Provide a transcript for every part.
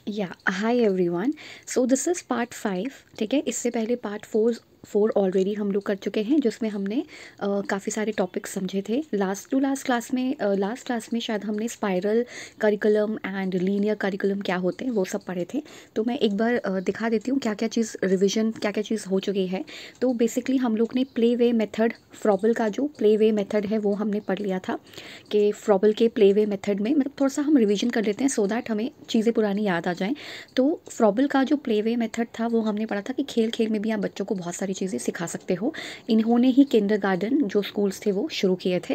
या hi everyone. So this is part 5। ठीक है, इससे पहले पार्ट 4 ऑलरेडी हम लोग कर चुके हैं, जिसमें हमने काफ़ी सारे टॉपिक्स समझे थे। लास्ट क्लास में शायद हमने spiral curriculum and linear curriculum क्या होते हैं वो सब पढ़े थे। तो मैं एक बार दिखा देती हूँ क्या क्या चीज़ रिविजन, क्या क्या चीज़ हो चुकी है। तो बेसिकली हम लोग ने प्ले वे मेथड, फ्रॉबल का जो प्ले वे मेथड है वो हमने पढ़ लिया था कि फ्रॉबल के प्ले वे मेथड में मतलब थोड़ा सा हम रिवीजन कर लेते हैं सो दैट हमें चीज़ें पुरानी याद आ जाएं। तो फ्रॉबल का जो प्ले वे मेथड था वो हमने पढ़ा था कि खेल खेल में भी आप बच्चों को बहुत सारी चीज़ें सिखा सकते हो। इन्होंने ही किंडरगार्टन जो स्कूल्स थे वो शुरू किए थे।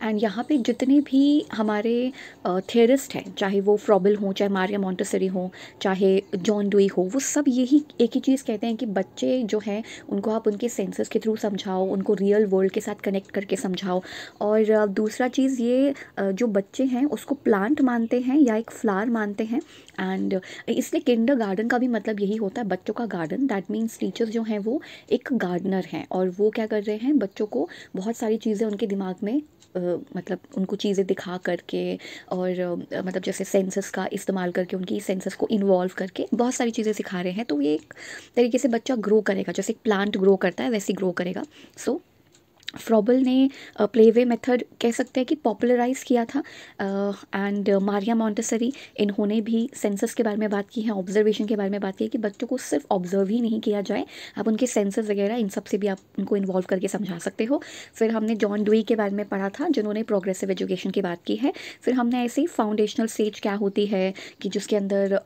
एंड यहाँ पे जितने भी हमारे थियरिस्ट हैं, चाहे वो फ्रॉबल हो, चाहे मारिया मॉन्टेसरी हो, चाहे जॉन डुई हो, वो सब यही एक ही चीज़ कहते हैं कि बच्चे जो हैं उनको आप उनके सेंसेस के थ्रू समझाओ, उनको रियल वर्ल्ड के साथ कनेक्ट करके समझाओ। और दूसरा चीज़ ये जो बच्चे हैं उसको प्लांट मानते हैं या एक फ्लावर मानते हैं। एंड इसलिए किंडरगार्टन का भी मतलब यही होता है, बच्चों का गार्डन। दैट मीन्स टीचर्स जो हैं वो एक गार्डनर हैं और वो क्या कर रहे हैं, बच्चों को बहुत सारी चीज़ें उनके दिमाग में मतलब उनको चीज़ें दिखा करके और मतलब जैसे सेंसेस का इस्तेमाल करके, उनकी सेंसेस को इन्वॉल्व करके बहुत सारी चीज़ें सिखा रहे हैं। तो ये एक तरीके से बच्चा ग्रो करेगा, जैसे एक प्लांट ग्रो करता है वैसे ग्रो करेगा। सो फ्रॉबल ने प्लेवे मेथड कह सकते हैं कि पॉपुलराइज़ किया था। एंड मारिया मॉन्टेसरी, इन्होंने भी सेंसस के बारे में बात की है, ऑब्जर्वेशन के बारे में बात की है कि बच्चों को सिर्फ ऑब्जर्व ही नहीं किया जाए, आप उनके सेंसस वगैरह इन सब से भी आप उनको इन्वॉल्व करके समझा सकते हो। फिर हमने जॉन डुई के बारे में पढ़ा था जिन्होंने प्रोग्रेसिव एजुकेशन की बात की है। फिर हमने ऐसे ही फाउंडेशनल स्टेज क्या होती है कि जिसके अंदर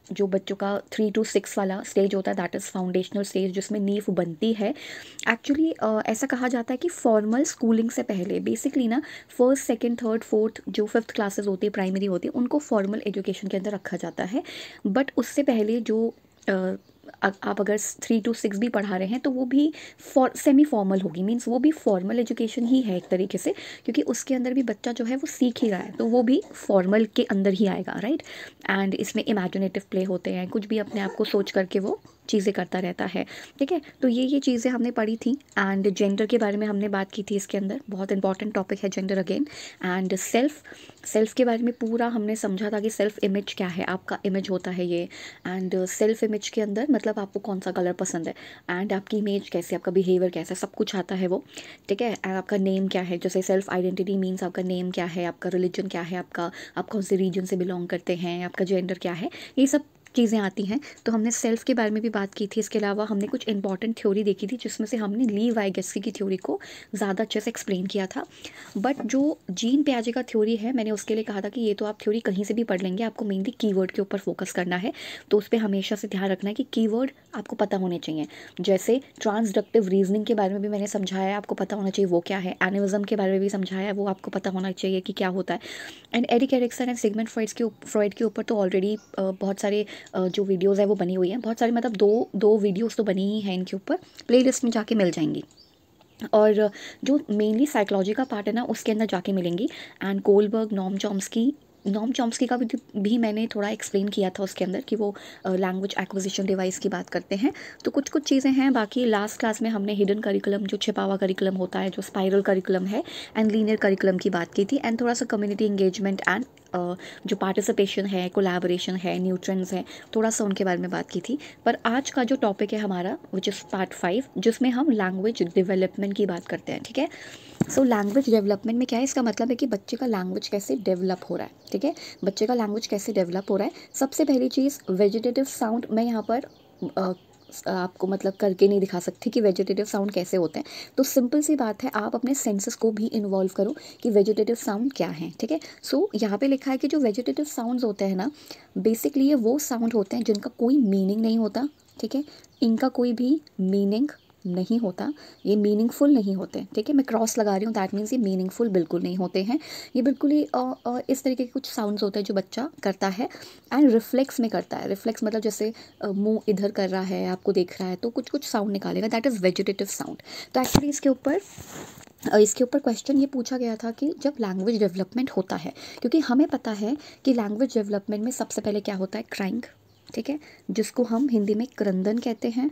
जो बच्चों का 3 to 6 वाला स्टेज होता है, दैट इज़ फाउंडेशनल स्टेज, जिसमें नींव बनती है। एक्चुअली ऐसा कहा जाता है कि फॉर्मल स्कूलिंग से पहले बेसिकली ना फर्स्ट सेकंड थर्ड फोर्थ जो फिफ्थ क्लासेस होती है, प्राइमरी होती है, उनको फॉर्मल एजुकेशन के अंदर रखा जाता है। बट उससे पहले जो आप अगर 3 to 6 भी पढ़ा रहे हैं तो वो भी सेमी फॉर्मल होगी, मीन्स वो भी फॉर्मल एजुकेशन ही है एक तरीके से, क्योंकि उसके अंदर भी बच्चा जो है वो सीख ही रहा है, तो वो भी फॉर्मल के अंदर ही आएगा, राइट। एंड इसमें इमेजिनेटिव प्ले होते हैं, कुछ भी अपने आप को सोच करके वो चीज़ें करता रहता है। ठीक है, तो ये चीज़ें हमने पढ़ी थी। एंड जेंडर के बारे में हमने बात की थी, इसके अंदर बहुत इंपॉर्टेंट टॉपिक है जेंडर अगेन। एंड सेल्फ के बारे में पूरा हमने समझा था कि सेल्फ इमेज क्या है, आपका इमेज होता है ये। एंड सेल्फ इमेज के अंदर मतलब आपको कौन सा कलर पसंद है, एंड आपकी इमेज कैसे, आपका बिहेवियर कैसा है, सब कुछ आता है वो। ठीक है, एंड आपका नेम क्या है, जैसे सेल्फ आइडेंटिटी मीन्स आपका नेम क्या है, आपका रिलीजन क्या है, आपका आप कौन से रीजन से बिलोंग करते हैं, आपका जेंडर क्या है, ये सब चीज़ें आती हैं। तो हमने सेल्फ के बारे में भी बात की थी। इसके अलावा हमने कुछ इंपॉर्टेंट थ्योरी देखी थी, जिसमें से हमने ली वाइगेत्स्की की थ्योरी को ज़्यादा अच्छे से एक्सप्लेन किया था। बट जो जीन पियाजे का थ्योरी है, मैंने उसके लिए कहा था कि ये तो आप थ्योरी कहीं से भी पढ़ लेंगे, आपको मेनली कीवर्ड के ऊपर फोकस करना है। तो उस पर हमेशा से ध्यान रखना है कि कीवर्ड आपको पता होने चाहिए। जैसे ट्रांसडक्टिव रीजनिंग के बारे में भी मैंने समझाया है, आपको पता होना चाहिए वो क्या है। एनिमिज्म के बारे में भी समझाया है, वो आपको पता होना चाहिए कि क्या होता है। And Erik Erikson and Sigmund Freud के ऊपर तो ऑलरेडी बहुत सारे जो वीडियोज़ है वो बनी हुई हैं, बहुत सारी, मतलब दो वीडियोज़ तो बनी ही हैं इनके ऊपर, प्लेलिस्ट में जाके मिल जाएंगी। और जो मेनली साइकोलॉजी का पार्ट है ना, उसके अंदर जाके मिलेंगी। एंड कोलबर्ग, नॉम चॉम्स्की का भी मैंने थोड़ा एक्सप्लेन किया था उसके अंदर कि वो लैंग्वेज एक्विजिशन डिवाइस की बात करते हैं। तो कुछ कुछ चीज़ें हैं। बाकी लास्ट क्लास में हमने हिडन करिकुलम, जो छिपा हुआ करिकुलम होता है, जो स्पाइरल करिकुलम है, एंड लीनियर करिकुलम की बात की थी। एंड थोड़ा सा कम्युनिटी इंगेजमेंट एंड जो पार्टिसिपेशन है, कोलैबोरेशन है, न्यूट्रेंस है, थोड़ा सा उनके बारे में बात की थी। पर आज का जो टॉपिक है हमारा, विच इज़ पार्ट 5, जिसमें हम लैंग्वेज डेवलपमेंट की बात करते हैं। ठीक है, सो लैंग्वेज डेवलपमेंट में क्या है, इसका मतलब है कि बच्चे का लैंग्वेज कैसे डेवलप हो रहा है। ठीक है, बच्चे का लैंग्वेज कैसे डेवलप हो रहा है। सबसे पहली चीज़ वेजिटेटिव साउंड, मैं यहाँ पर आपको मतलब करके नहीं दिखा सकती कि वेजिटेटिव साउंड कैसे होते हैं। तो सिंपल सी बात है, आप अपने सेंसेस को भी इन्वॉल्व करो कि वेजिटेटिव साउंड क्या है। ठीक है, सो यहाँ पे लिखा है कि जो वेजिटेटिव साउंड्स होते हैं ना, बेसिकली ये वो साउंड होते हैं जिनका कोई मीनिंग नहीं होता। ठीक है, इनका कोई भी मीनिंग नहीं होता, ये मीनिंगफुल नहीं होते। ठीक है, मैं क्रॉस लगा रही हूँ, दैट मीन्स ये मीनिंगफुल बिल्कुल नहीं होते हैं। ये बिल्कुल ही इस तरीके के कुछ साउंड्स होते हैं जो बच्चा करता है एंड रिफ्लेक्स में करता है। रिफ्लेक्स मतलब जैसे मुंह इधर कर रहा है, आपको देख रहा है, तो कुछ कुछ साउंड निकालेगा, दैट इज़ वेजिटेटिव साउंड। तो एक्चुअली इसके ऊपर क्वेश्चन ये पूछा गया था कि जब लैंग्वेज डेवलपमेंट होता है, क्योंकि हमें पता है कि लैंग्वेज डेवलपमेंट में सबसे पहले क्या होता है, क्राइंग। ठीक है, जिसको हम हिंदी में क्रंदन कहते हैं।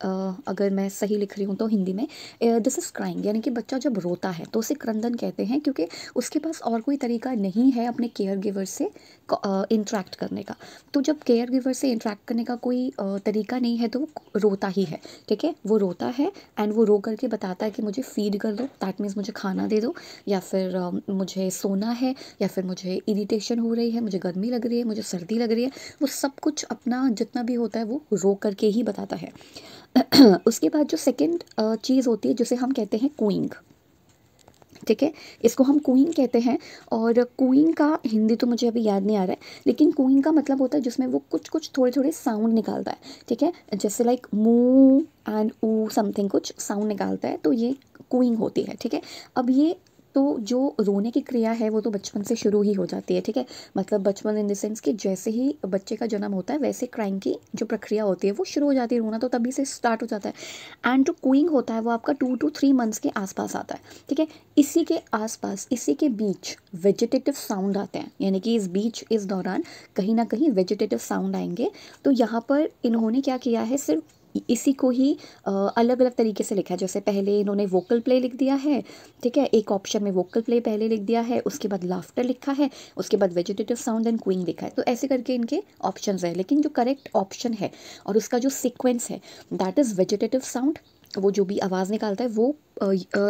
अगर मैं सही लिख रही हूँ तो हिंदी में, दिस इज़ क्राइंग, यानी कि बच्चा जब रोता है तो उसे क्रंदन कहते हैं, क्योंकि उसके पास और कोई तरीका नहीं है अपने केयर गिवर से इंटरेक्ट करने का। तो जब केयर गिवर से इंटरेक्ट करने का कोई तरीका नहीं है तो वो रोता ही है, ठीक है, वो रोता है एंड वो रो करके बताता है कि मुझे फीड कर दो, दैट मीन्स मुझे खाना दे दो, या फिर मुझे सोना है, या फिर मुझे इरिटेशन हो रही है, मुझे गर्मी लग रही है, मुझे सर्दी लग रही है। वो सब कुछ अपना जितना भी होता है वो रो करके ही बताता है। उसके बाद जो सेकंड चीज़ होती है जिसे हम कहते हैं कूइंग, ठीक है, इसको हम कूइंग कहते हैं। और कूइंग का हिंदी तो मुझे अभी याद नहीं आ रहा है, लेकिन कूइंग का मतलब होता है जिसमें वो कुछ कुछ थोड़े थोड़े साउंड निकालता है, ठीक है, जैसे लाइक मू एंड ऊ समथिंग कुछ साउंड निकालता है, तो ये कूइंग होती है, ठीक है। अब ये तो जो रोने की क्रिया है वो तो बचपन से शुरू ही हो जाती है, ठीक है, मतलब बचपन इन द सेंस कि जैसे ही बच्चे का जन्म होता है वैसे क्राइंग की जो प्रक्रिया होती है वो शुरू हो जाती है, रोना तो तभी से स्टार्ट हो जाता है। एंड जो कूइंग होता है वो आपका 2 to 3 मंथ्स के आसपास आता है, ठीक है। इसी के आसपास, इसी के बीच वेजिटेटिव साउंड आते हैं, यानी कि इस दौरान कहीं ना कहीं वेजिटेटिव साउंड आएंगे। तो यहाँ पर इन्होंने क्या किया है, सिर्फ इसी को ही अलग अलग तरीके से लिखा है। जैसे पहले इन्होंने वोकल प्ले लिख दिया है, ठीक है, एक ऑप्शन में वोकल प्ले पहले लिख दिया है, उसके बाद लाफ्टर लिखा है, उसके बाद वेजिटेटिव साउंड एंड क्विंग लिखा है। तो ऐसे करके इनके ऑप्शंस है, लेकिन जो करेक्ट ऑप्शन है और उसका जो सीक्वेंस है दैट इज़ वेजिटेटिव साउंड। वो जो भी आवाज़ निकालता है वो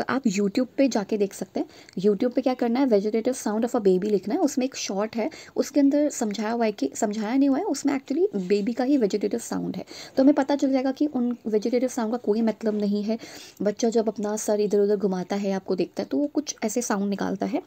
आप यूट्यूब पे जाके देख सकते हैं। यूट्यूब पे क्या करना है, vegetative sound of a baby लिखना है, उसमें एक शॉर्ट है, उसके अंदर समझाया हुआ है कि समझाया नहीं हुआ है, उसमें एक्चुअली बेबी का ही वेजिटेटिव साउंड है। तो हमें पता चल जाएगा कि उन वेजिटेटिव साउंड का कोई मतलब नहीं है। बच्चा जब अपना सर इधर उधर घुमाता है, आपको देखता है, तो वो कुछ ऐसे साउंड निकालता है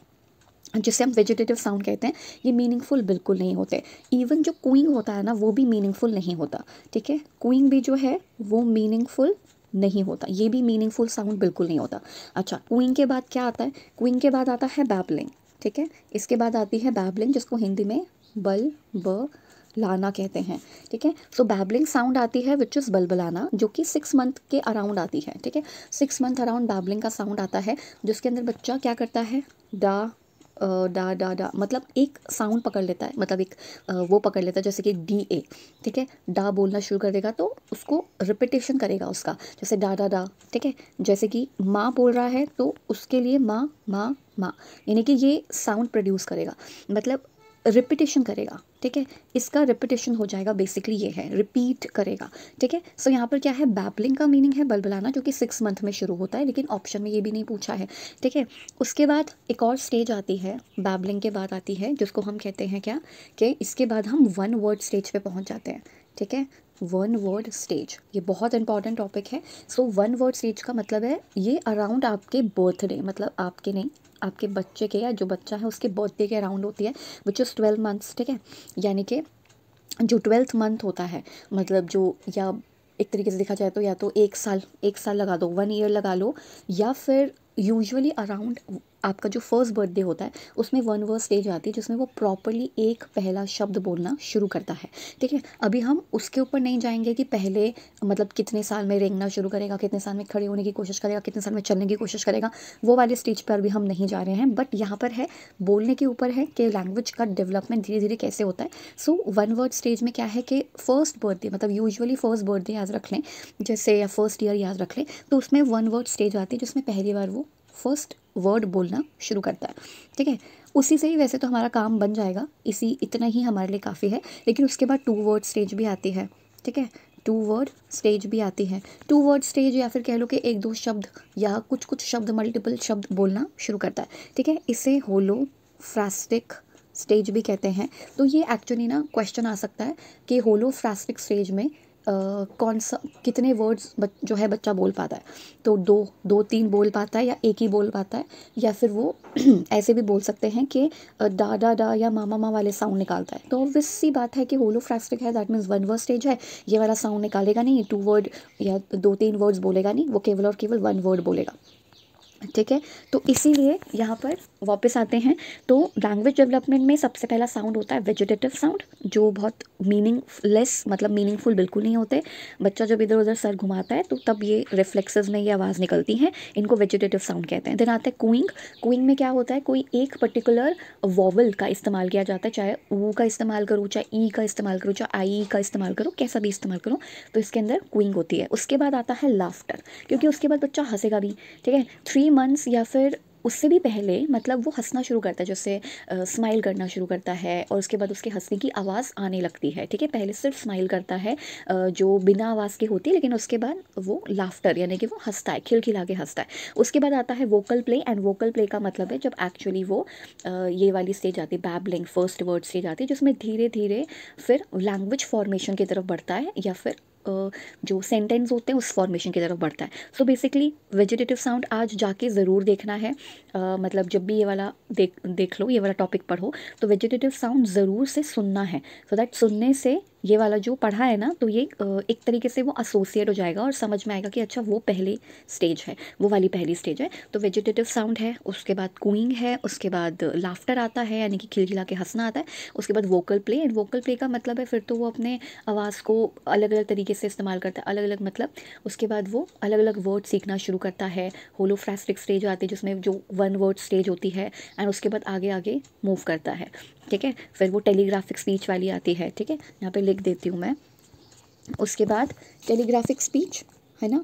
जिसे हम वेजिटेटिव साउंड कहते हैं। ये मीनिंगफुल बिल्कुल नहीं होते। इवन जो कूइंग होता है ना वो भी मीनिंगफुल नहीं होता, ठीक है, कूइंग भी जो है वो मीनिंगफुल नहीं होता, ये भी मीनिंगफुल साउंड बिल्कुल नहीं होता। अच्छा, क्वीन के बाद क्या आता है, क्वीन के बाद आता है बैबलिंग, ठीक है, इसके बाद आती है बैबलिंग जिसको हिंदी में बल ब लाना कहते हैं, ठीक है। सो बैबलिंग साउंड आती है विच इज़ बलबलाना, जो कि 6 मंथ के अराउंड आती है, ठीक है। 6 मंथ अराउंड बैबलिंग का साउंड आता है, जिसके अंदर बच्चा क्या करता है, डा डा डा डा मतलब एक साउंड पकड़ लेता है, मतलब एक वो पकड़ लेता है जैसे कि DA, ठीक है, डा बोलना शुरू कर देगा तो उसको रिपीटेशन करेगा उसका, जैसे डा डा डा, ठीक है। जैसे कि माँ बोल रहा है तो उसके लिए माँ माँ माँ, यानी कि ये साउंड प्रोड्यूस करेगा, मतलब रिपीटेशन करेगा, ठीक है, इसका रिपीटेशन हो जाएगा, बेसिकली ये है रिपीट करेगा, ठीक है। सो यहाँ पर क्या है, बैबलिंग का मीनिंग है बलबलाना, जो कि 6 मंथ में शुरू होता है, लेकिन ऑप्शन में ये भी नहीं पूछा है, ठीक है। उसके बाद एक और स्टेज आती है, बैबलिंग के बाद आती है, जिसको हम कहते हैं क्या, कि इसके बाद हम 1 वर्ड स्टेज पे पहुँच जाते हैं, ठीक है। 1 वर्ड स्टेज, ये बहुत इंपॉर्टेंट टॉपिक है। सो 1 वर्ड स्टेज का मतलब है ये अराउंड आपके बर्थडे, मतलब आपके नहीं, आपके बच्चे के या जो बच्चा है उसके बर्थडे के अराउंड होती है, विच इज़ 12 मंथ्स, ठीक है। यानी कि जो 12th मंथ होता है, मतलब जो, या एक तरीके से देखा जाए तो या तो 1 साल लगा दो, 1 ईयर लगा लो, या फिर यूजुअली अराउंड आपका जो फर्स्ट बर्थडे होता है उसमें 1 वर्ड स्टेज आती है, जिसमें वो प्रॉपरली एक पहला शब्द बोलना शुरू करता है, ठीक है। अभी हम उसके ऊपर नहीं जाएंगे कि पहले मतलब कितने साल में रेंगना शुरू करेगा, कितने साल में खड़े होने की कोशिश करेगा, कितने साल में चलने की कोशिश करेगा, वो वाले स्टेज पर भी हम नहीं जा रहे हैं। बट यहाँ पर है, बोलने के ऊपर है कि लैंग्वेज का डेवलपमेंट धीरे धीरे कैसे होता है। सो 1 वर्ड स्टेज में क्या है कि फर्स्ट बर्थडे, मतलब यूजुअली फर्स्ट बर्थडे याद रख लें जैसे, या फर्स्ट ईयर याद रख लें, तो उसमें 1 वर्ड स्टेज आती है जिसमें पहली बार वो फर्स्ट वर्ड बोलना शुरू करता है, ठीक है। उसी से ही वैसे तो हमारा काम बन जाएगा, इतना ही हमारे लिए काफ़ी है। लेकिन उसके बाद 2 वर्ड स्टेज भी आती है, ठीक है, 2 वर्ड स्टेज भी आती है। 2 वर्ड स्टेज या फिर कह लो कि 1-2 शब्द या कुछ कुछ शब्द, मल्टीपल शब्द बोलना शुरू करता है, ठीक है। इसे होलो फ्रास्टिक स्टेज भी कहते हैं। तो ये एक्चुअली ना क्वेश्चन आ सकता है कि होलो फ्रास्टिक स्टेज में कौन सा, कितने वर्ड्स जो है बच्चा बोल पाता है, तो 2-3 बोल पाता है या एक ही बोल पाता है, या फिर वो ऐसे भी बोल सकते हैं कि डा डा डा या मामा माँ वाले साउंड निकालता है। तो ऑब्वियस सी बात है कि होलोफ्रास्टिक है, दैट मीन्स 1 वर्ड स्टेज है, ये वाला साउंड निकालेगा नहीं, 2 वर्ड या 2-3 वर्ड्स बोलेगा नहीं, वो केवल और केवल 1 वर्ड बोलेगा। ठीक है। तो इसीलिए यहाँ पर वापस आते हैं, तो लैंग्वेज डेवलपमेंट में सबसे पहला साउंड होता है वेजिटेटिव साउंड, जो बहुत मीनिंगलेस, मतलब मीनिंगफुल बिल्कुल नहीं होते। बच्चा जब इधर उधर सर घुमाता है तो तब ये रिफ्लेक्सेस में ये आवाज़ निकलती हैं, इनको वेजिटेटिव साउंड कहते हैं। देन आता है कूइंग। कूइंग में क्या होता है, कोई एक पर्टिकुलर वॉवल का इस्तेमाल किया जाता है, चाहे ऊ का इस्तेमाल करूँ, चाहे ई का इस्तेमाल करूँ, चाहे आई का इस्तेमाल करूँ, कैसा भी इस्तेमाल करूँ, तो इसके अंदर कूइंग होती है। उसके बाद आता है लाफ्टर, क्योंकि उसके बाद बच्चा हंसेगा भी। ठीक है, 3 मंथ्स या फिर उससे भी पहले मतलब वो हंसना शुरू करता है, जैसे स्माइल करना शुरू करता है, और उसके बाद उसके हंसने की आवाज़ आने लगती है। ठीक है, पहले सिर्फ स्माइल करता है जो बिना आवाज़ की होती है, लेकिन उसके बाद वो लाफ्टर यानी कि वो हंसता है, खिलखिला के हंसता है। उसके बाद आता है vocal play, and vocal play का मतलब है जब एक्चुअली वो ये वाली स्टेज आती है, बैबलिंग, फर्स्ट वर्ड स्टेज आती है, जिसमें धीरे धीरे फिर लैंग्वेज फॉर्मेशन की तरफ बढ़ता है, या फिर जो सेंटेंस होते हैं उस फॉर्मेशन की तरफ बढ़ता है। सो बेसिकली वेजिटेटिव साउंड आज जाके ज़रूर देखना है, मतलब जब भी ये वाला देख लो, ये वाला टॉपिक पढ़ो, तो वेजिटेटिव साउंड ज़रूर से सुनना है, सो दैट सुनने से ये वाला जो पढ़ा है ना, तो ये एक तरीके से वो एसोसिएट हो जाएगा और समझ में आएगा कि अच्छा वो पहली स्टेज है, वो वाली पहली स्टेज है। तो वेजिटेटिव साउंड है, उसके बाद कूइंग है, उसके बाद लाफ्टर आता है यानी कि खिलखिला के हंसना आता है, उसके बाद vocal play. And vocal play का मतलब है फिर तो वो अपने आवाज़ को अलग अलग तरीके से इस्तेमाल करता है, अलग अलग मतलब उसके बाद वो अलग अलग वर्ड सीखना शुरू करता है। होलोफ्रेस्टिक स्टेज आती है जिसमें जो वन वर्ड स्टेज होती है, एंड उसके बाद आगे आगे मूव करता है। ठीक है, फिर वो टेलीग्राफिक स्पीच वाली आती है। ठीक है, यहाँ पे लिख देती हूँ मैं। उसके बाद टेलीग्राफिक स्पीच है ना,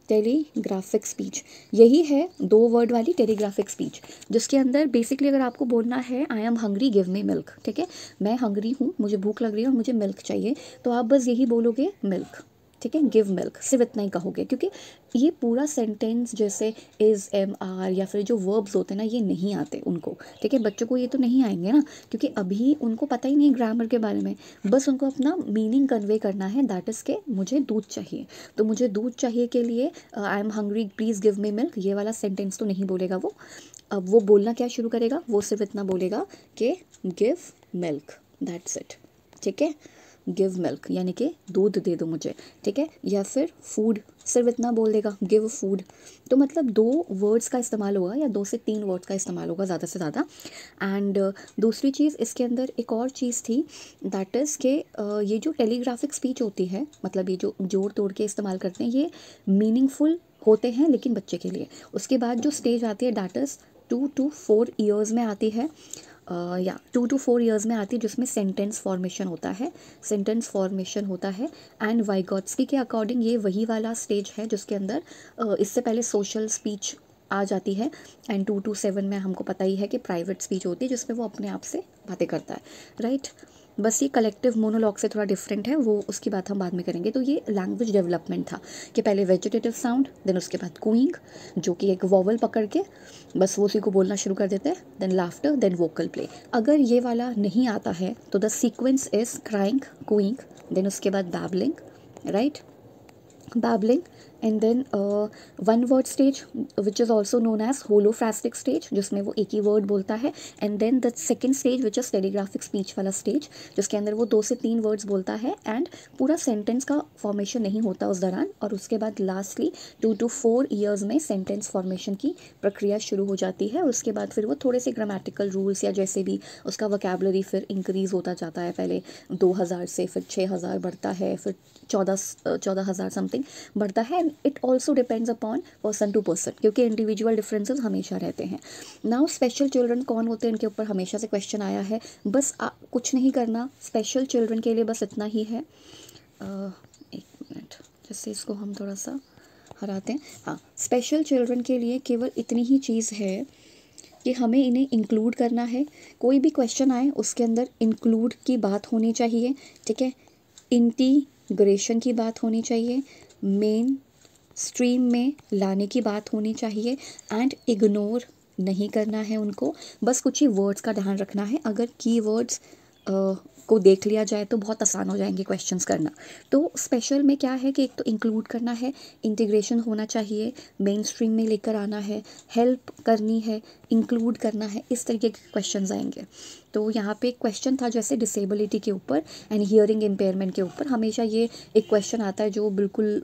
टेलीग्राफिक स्पीच यही है 2 वर्ड वाली टेलीग्राफिक स्पीच, जिसके अंदर बेसिकली अगर आपको बोलना है I am hungry give me milk, ठीक है, मैं हंग्री हूँ, मुझे भूख लग रही है और मुझे मिल्क चाहिए, तो आप बस यही बोलोगे मिल्क। ठीक है, गिव मिल्क, सिर्फ इतना ही कहोगे, क्योंकि ये पूरा सेंटेंस जैसे इज़, एम, आर या फिर जो वर्ब्स होते हैं ना, ये नहीं आते उनको। ठीक है, बच्चों को ये तो नहीं आएंगे ना, क्योंकि अभी उनको पता ही नहीं ग्रामर के बारे में, बस उनको अपना मीनिंग कन्वे करना है, दैट इज़ के मुझे दूध चाहिए, तो मुझे दूध चाहिए के लिए I am hungry please give me milk, ये वाला सेंटेंस तो नहीं बोलेगा वो। अब वो बोलना क्या शुरू करेगा, वो सिर्फ इतना बोलेगा कि गिव मिल्क, दैट्स इट। ठीक है, गिव मिल्क यानी कि दूध दे दो मुझे। ठीक है, या फिर फूड, सिर्फ इतना बोल देगा गिव फूड। तो मतलब 2 वर्ड्स का इस्तेमाल होगा या 2 से 3 वर्ड्स का इस्तेमाल होगा ज़्यादा से ज़्यादा। एंड दूसरी चीज़ इसके अंदर एक और चीज़ थी, दैट इज़ के ये जो टेलीग्राफिक स्पीच होती है, मतलब ये जो जोड़ तोड़ के इस्तेमाल करते हैं, ये मीनिंगफुल होते हैं लेकिन बच्चे के लिए। उसके बाद जो स्टेज आती है दैट इज़ 2 to 4 ईयर्स में आती है, या 2 to 4 ईयर्स में आती है, जिसमें सेंटेंस फॉर्मेशन होता है, सेंटेंस फॉर्मेशन होता है। एंड वाइगॉट्स्की के अकॉर्डिंग ये वही वाला स्टेज है जिसके अंदर इससे पहले सोशल स्पीच आ जाती है, एंड 2 to 7 में हमको पता ही है कि प्राइवेट स्पीच होती है, जिसमें वो अपने आप से बातें करता है, राइट। बस ये कलेक्टिव मोनोलॉग से थोड़ा डिफरेंट है, वो उसकी बात हम बाद में करेंगे। तो ये लैंग्वेज डेवलपमेंट था कि पहले वेजिटेटिव साउंड, देन उसके बाद कूइंग, जो कि एक वॉवल पकड़ के बस वो उसी को बोलना शुरू कर देते हैं, then laughter, then vocal play. अगर ये वाला नहीं आता है तो the sequence is crying, cooing, then उसके बाद babbling, right, babbling, and then one word stage which is also known as holophrastic stage, जिसमें वो एक ही वर्ड बोलता है, and then the second stage which is telegraphic speech वाला stage, जिसके अंदर वो 2 से 3 वर्ड्स बोलता है एंड पूरा सेंटेंस का फॉर्मेशन नहीं होता उस दौरान, और उसके बाद लास्टली 2 to 4 ईयर्स में सेंटेंस फॉर्मेशन की प्रक्रिया शुरू हो जाती है। उसके बाद फिर वो थोड़े से ग्रामेटिकल रूल्स या जैसे भी उसका वोकैबुलरी फिर इंक्रीज़ होता जाता है, पहले 2000 से फिर 6000 बढ़ता है, फिर 14,000 समथिंग बढ़ता है। And it also depends upon person to person, क्योंकि इंडिविजुअल डिफरेंसेस हमेशा रहते हैं। नाउ स्पेशल चिल्ड्रन कौन होते हैं, इनके ऊपर हमेशा से क्वेश्चन आया है। बस कुछ नहीं करना, स्पेशल चिल्ड्रन के लिए बस इतना ही है, एक मिनट, जैसे इसको हम थोड़ा सा हराते हैं। हाँ, स्पेशल चिल्ड्रन के लिए केवल इतनी ही चीज़ है कि हमें इन्हें इंक्लूड करना है। कोई भी क्वेश्चन आए उसके अंदर इंक्लूड की बात होनी चाहिए, ठीक है, इंटीग्रेशन की बात होनी चाहिए, मेन स्ट्रीम में लाने की बात होनी चाहिए, एंड इग्नोर नहीं करना है उनको। बस कुछ ही वर्ड्स का ध्यान रखना है, अगर कीवर्ड्स को देख लिया जाए तो बहुत आसान हो जाएंगे क्वेश्चंस करना। तो स्पेशल में क्या है कि एक तो इंक्लूड करना है, इंटीग्रेशन होना चाहिए, मेन स्ट्रीम में लेकर आना है, हेल्प करनी है, इंक्लूड करना है, इस तरीके के क्वेश्चंस आएंगे। तो यहाँ पे एक क्वेश्चन था जैसे डिसेबिलिटी के ऊपर एंड हियरिंग इम्पेयरमेंट के ऊपर, हमेशा ये एक क्वेश्चन आता है जो बिल्कुल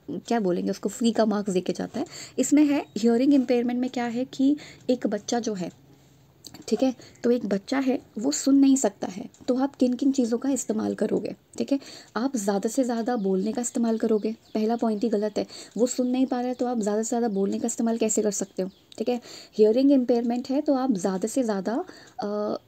क्या बोलेंगे उसको, फ्री का मार्क्स देके जाता है। इसमें है हियरिंग इम्पेयरमेंट में क्या है कि एक बच्चा जो है, ठीक है, तो एक बच्चा है वो सुन नहीं सकता है, तो आप किन किन चीज़ों का इस्तेमाल करोगे, ठीक है। आप ज़्यादा से ज़्यादा बोलने का इस्तेमाल करोगे, पहला पॉइंट ही गलत है। वो सुन नहीं पा रहा है तो आप ज़्यादा से ज़्यादा बोलने का इस्तेमाल कैसे कर सकते हो, ठीक है। हियरिंग इम्पेयरमेंट है तो आप ज़्यादा से ज़्यादा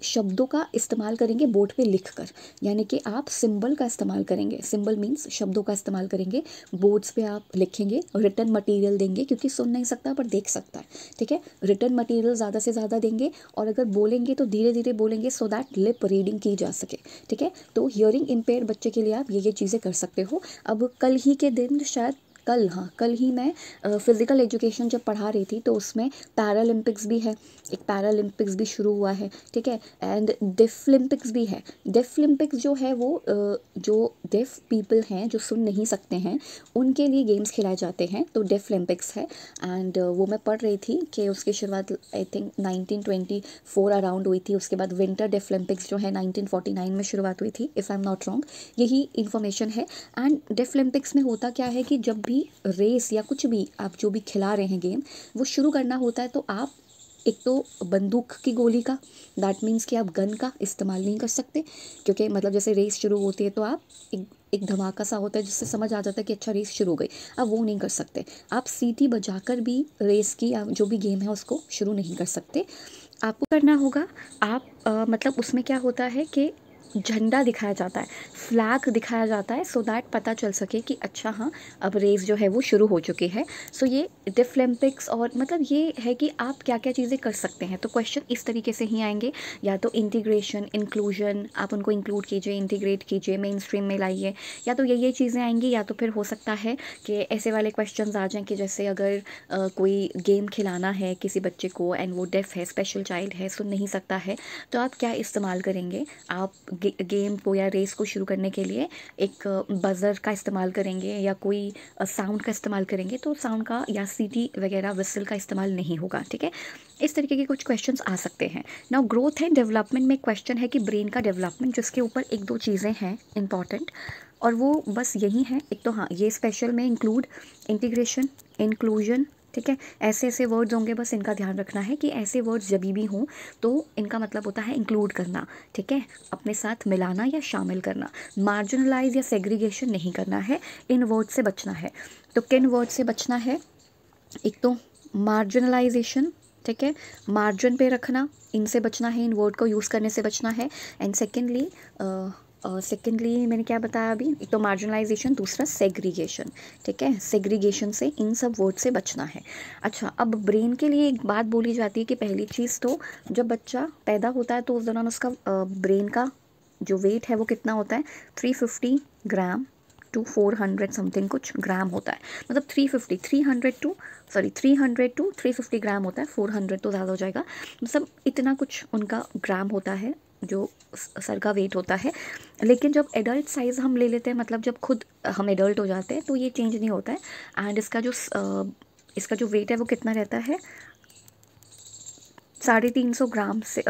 शब्दों का इस्तेमाल करेंगे बोर्ड पे लिख कर, यानी कि आप सिंबल का इस्तेमाल करेंगे। सिंबल मीन्स शब्दों का इस्तेमाल करेंगे, बोर्ड्स पे आप लिखेंगे, रिटन मटेरियल देंगे क्योंकि सुन नहीं सकता पर देख सकता है, ठीक है। रिटन मटेरियल ज़्यादा से ज़्यादा देंगे और अगर बोलेंगे तो धीरे धीरे बोलेंगे सो दैट लिप रीडिंग की जा सके, ठीक है। तो हियरिंग इम्पेयर बच्चे के लिए आप ये चीज़ें कर सकते हो। अब कल ही के दिन शायद कल ही मैं फ़िज़िकल एजुकेशन जब पढ़ा रही थी तो उसमें पैरालंपिक्स भी है, एक पैरालंपिक्स भी शुरू हुआ है, ठीक है। एंड डेफलिम्पिक्स भी है। डेफलिम्पिक्स जो है वो जो डेफ पीपल हैं जो सुन नहीं सकते हैं उनके लिए गेम्स खिलाए जाते हैं, तो डेफलिम्पिक्स है। एंड वो मैं पढ़ रही थी कि उसकी शुरुआत आई थिंक 1924 अराउंड हुई थी। उसके बाद विंटर डेफलिम्पिक्स जो है 1949 में शुरुआत हुई थी, if I am not wrong, यही इन्फॉर्मेशन है। एंड डेफलिम्पिक्स में होता क्या है कि जब भी रेस या कुछ भी आप जो भी खिला रहे हैं गेम, वो शुरू करना होता है तो आप एक तो बंदूक की गोली का, दैट मीन्स कि आप गन का इस्तेमाल नहीं कर सकते, क्योंकि मतलब जैसे रेस शुरू होती है तो आप एक धमाका सा होता है जिससे समझ आ जाता है कि अच्छा रेस शुरू हो गई, आप वो नहीं कर सकते। आप सीटी बजाकर भी रेस की या जो भी गेम है उसको शुरू नहीं कर सकते। आपको करना होगा, आप मतलब उसमें क्या होता है कि झंडा दिखाया जाता है, फ्लैग दिखाया जाता है सो दैट पता चल सके कि अच्छा हाँ अब रेस जो है वो शुरू हो चुकी है। सो ये डेफलिम्पिक्स और मतलब ये है कि आप क्या क्या चीज़ें कर सकते हैं। तो क्वेश्चन इस तरीके से ही आएंगे, या तो इंटीग्रेशन, इंक्लूजन, आप उनको इंक्लूड कीजिए, इंटीग्रेट कीजिए, मेन स्ट्रीम में लाइए, या तो ये चीज़ें आएंगी, या तो फिर हो सकता है कि ऐसे वाले क्वेश्चन आ जाएँ कि जैसे अगर कोई गेम खिलाना है किसी बच्चे को एंड वो डेफ है, स्पेशल चाइल्ड है, सुन नहीं सकता है, तो आप क्या इस्तेमाल करेंगे। आप गेम को या रेस को शुरू करने के लिए एक बज़र का इस्तेमाल करेंगे या कोई साउंड का इस्तेमाल करेंगे, तो साउंड का या सीटी वगैरह विसल का इस्तेमाल नहीं होगा, ठीक है। इस तरीके के कुछ क्वेश्चंस आ सकते हैं। नाउ ग्रोथ एंड डेवलपमेंट में क्वेश्चन है कि ब्रेन का डेवलपमेंट, जिसके ऊपर एक दो चीज़ें हैं इंपॉर्टेंट, और वो बस यही हैं। एक तो हाँ ये स्पेशल में इंक्लूड, इंटीग्रेशन, इंक्लूजन, ठीक है। ऐसे ऐसे वर्ड्स होंगे, बस इनका ध्यान रखना है कि ऐसे वर्ड्स जब भी हों तो इनका मतलब होता है इंक्लूड करना, ठीक है, अपने साथ मिलाना या शामिल करना। मार्जिनलाइज या सेग्रीगेशन नहीं करना है, इन वर्ड से बचना है। तो किन वर्ड से बचना है, एक तो मार्जिनलाइजेशन, ठीक है, मार्जिन पे रखना, इनसे बचना है, इन वर्ड को यूज़ करने से बचना है। एंड सेकेंडली मैंने क्या बताया अभी, एक तो मार्जिनलाइजेशन, दूसरा सेग्रीगेशन, ठीक है। सेग्रीगेशन से, इन सब वर्ड से बचना है। अच्छा, अब ब्रेन के लिए एक बात बोली जाती है कि पहली चीज़ तो जब बच्चा पैदा होता है तो उस दौरान उसका ब्रेन का जो वेट है वो कितना होता है, 350 ग्राम टू 400 समथिंग कुछ ग्राम होता है। मतलब 300 टू 350 ग्राम होता है, 400 तो ज़्यादा हो जाएगा, मतलब इतना कुछ उनका ग्राम होता है जो सर का वेट होता है। लेकिन जब एडल्ट साइज़ हम ले लेते हैं, मतलब जब खुद हम एडल्ट हो जाते हैं, तो ये चेंज नहीं होता है। एंड इसका जो वेट है वो कितना रहता है, 350 ग्राम से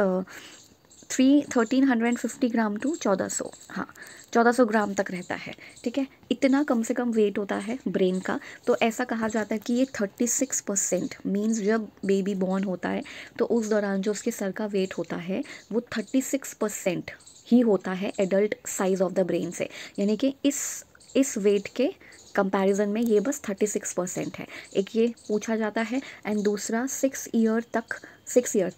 1350 ग्राम टू 1400, हाँ 1400 ग्राम तक रहता है, ठीक है। इतना कम से कम वेट होता है ब्रेन का। तो ऐसा कहा जाता है कि ये 36% मीन्स जब बेबी बॉर्न होता है तो उस दौरान जो उसके सर का वेट होता है वो 36% ही होता है adult size of the brain से, यानी कि इस वेट के कंपैरिजन में ये बस 36% है। एक ये पूछा जाता है। एंड दूसरा 6 ईयर तक,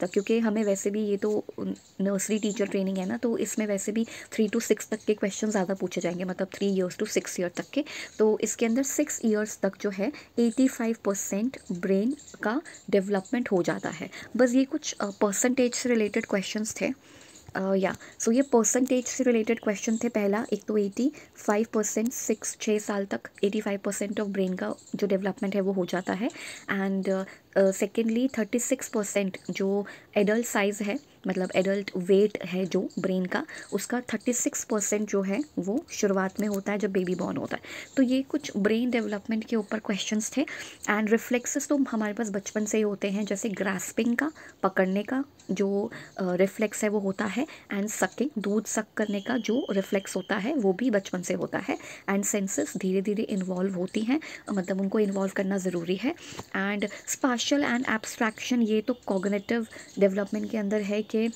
क्योंकि हमें वैसे भी ये तो नर्सरी टीचर ट्रेनिंग है ना, तो इसमें वैसे भी 3 to 6 तक के क्वेश्चन ज़्यादा पूछे जाएंगे, मतलब 3 years to 6 year तक के। तो इसके अंदर 6 years तक जो है 85% ब्रेन का डेवलपमेंट हो जाता है। बस ये कुछ परसेंटेज से रिलेटेड क्वेश्चंस थे। सो ये परसेंटेज से रिलेटेड क्वेश्चन थे। पहला एक तो 85%, 6 साल तक 85% ऑफ ब्रेन का जो डेवलपमेंट है वो हो जाता है। एंड सेकेंडली 36% जो एडल्ट साइज़ है, मतलब एडल्ट वेट है जो ब्रेन का, उसका 36% जो है वो शुरुआत में होता है जब बेबी बॉर्न होता है। तो ये कुछ ब्रेन डेवलपमेंट के ऊपर क्वेश्चंस थे। एंड रिफ्लेक्सेस तो हमारे पास बचपन से ही होते हैं, जैसे ग्रास्पिंग का, पकड़ने का जो रिफ्लेक्स है वो होता है, एंड सकिंग, दूध सक करने का जो रिफ्लेक्स होता है वो भी बचपन से होता है। एंड सेंसेस धीरे धीरे इन्वॉल्व होती हैं, मतलब उनको इन्वॉल्व करना ज़रूरी है। एंड स्पाशियल एंड एब्स्ट्रैक्शन, ये तो कॉग्निटिव डेवलपमेंट के अंदर है कि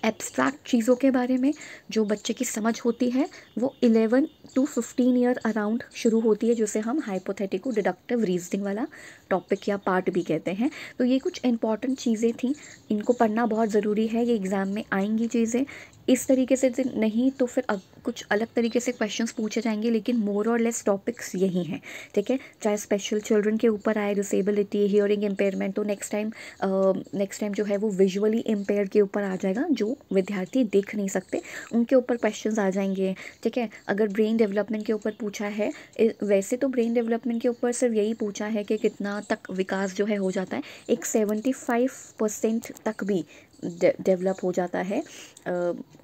एब्स्ट्रैक्ट चीज़ों के बारे में जो बच्चे की समझ होती है वो 11 to 15 ईयर अराउंड शुरू होती है, जिसे हम हाइपोथेटिको डिडक्टिव रीजनिंग वाला टॉपिक या पार्ट भी कहते हैं। तो ये कुछ इंपॉर्टेंट चीज़ें थी, इनको पढ़ना बहुत ज़रूरी है, ये एग्ज़ाम में आएंगी चीज़ें। इस तरीके से नहीं तो फिर कुछ अलग तरीके से क्वेश्चंस पूछे जाएंगे, लेकिन मोर और लेस टॉपिक्स यही हैं, ठीक है। चाहे स्पेशल चिल्ड्रन के ऊपर आए, डिसेबिलिटी, हियरिंग इम्पेयरमेंट, तो नेक्स्ट टाइम जो है वो विजुअली इम्पेयर्ड के ऊपर आ जाएगा, जो विद्यार्थी देख नहीं सकते उनके ऊपर क्वेश्चंस आ जाएंगे, ठीक है। अगर ब्रेन डेवलपमेंट के ऊपर पूछा है, वैसे तो ब्रेन डेवलपमेंट के ऊपर सिर्फ यही पूछा है कि कितना तक विकास जो है हो जाता है, एक 75% तक भी डेवलप हो जाता है।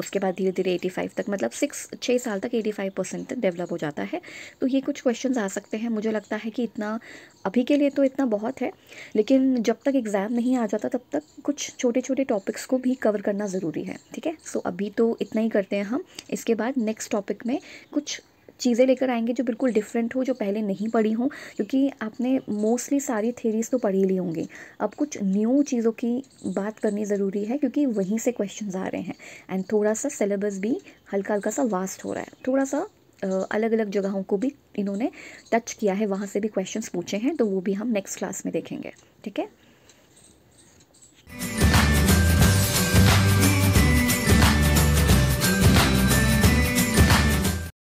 उसके बाद धीरे धीरे 85 तक, मतलब 6 साल तक 85% तक डेवलप हो जाता है। तो ये कुछ क्वेश्चंस आ सकते हैं। मुझे लगता है कि इतना अभी के लिए तो इतना बहुत है, लेकिन जब तक एग्ज़ाम नहीं आ जाता तब तक कुछ छोटे छोटे टॉपिक्स को भी कवर करना ज़रूरी है, ठीक है। सो अभी तो इतना ही करते हैं हम। इसके बाद नेक्स्ट टॉपिक में कुछ चीज़ें लेकर आएंगे जो बिल्कुल डिफरेंट हो, जो पहले नहीं पढ़ी हों, क्योंकि आपने मोस्टली सारी थेरीज तो पढ़ी ली होंगी। अब कुछ न्यू चीज़ों की बात करनी ज़रूरी है, क्योंकि वहीं से क्वेश्चंस आ रहे हैं। एंड थोड़ा सा सिलेबस भी हल्का हल्का सा वास्ट हो रहा है, थोड़ा सा अलग अलग जगहों को भी इन्होंने टच किया है, वहाँ से भी क्वेश्चंस पूछे हैं, तो वो भी हम नेक्स्ट क्लास में देखेंगे, ठीक है।